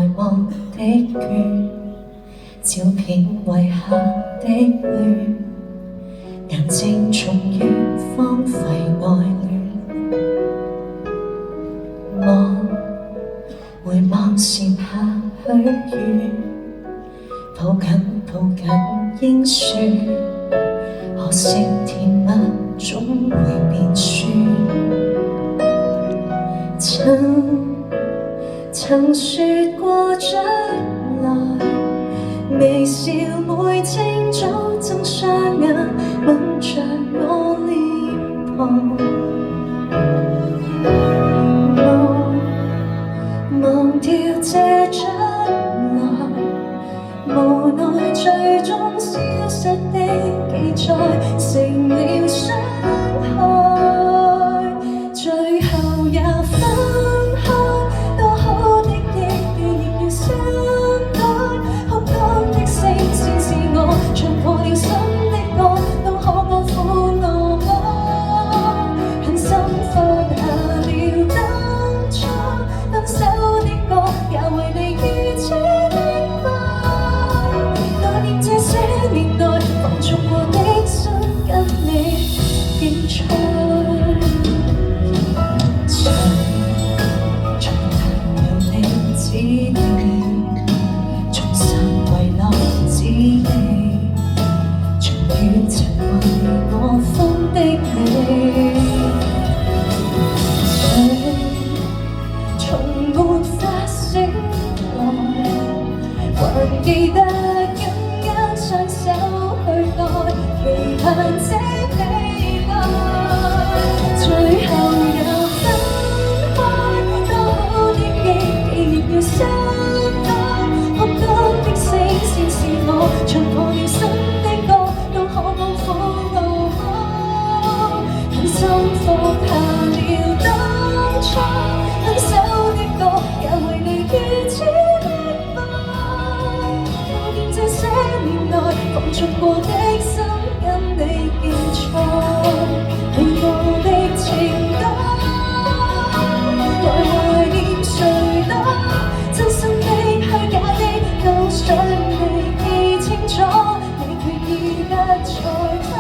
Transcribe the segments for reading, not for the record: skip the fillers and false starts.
來忘的倦，照片遺下的亂，眼睛終於荒廢愛戀。回望檐下許願，抱緊應說，可惜甜蜜總會變酸。曾說過將來，微笑每清早睜雙眼，吻着我臉龐。忘掉這將來，無奈最終消失的記載，成了傷害，最後也分開。多好的記憶亦要刪改，哭泣的聲線是我唱破了心的歌，都可安撫我，狠心放下了當初分手的歌，也為你如此的愛。懷念這些年來放縱過的心，跟你競賽。長談由你指點，重新遺落指你，終於曾為我瘋的你。從沒法醒來，還記得緊握雙手去愛，期盼這未來，最後也分開。多好的記憶亦要刪改，哭泣的聲線是我唱破了心的歌，都可安撫我，狠心放下了當初分手的歌，也為你如此的愛。懷念這些年來放縱過的心，跟你競賽，係我的情歌。來懷念誰多真心的虛假的，都想你記清楚，你決意不再他，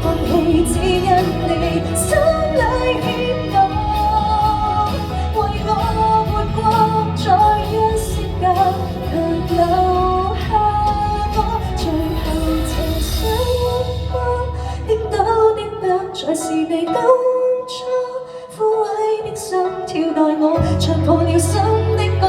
放棄只因你心裏欠我，為我活過再一些間，卻留下我。最後這些光跌倒的不再是你當初枯萎的心跳，待我唱破了心的歌。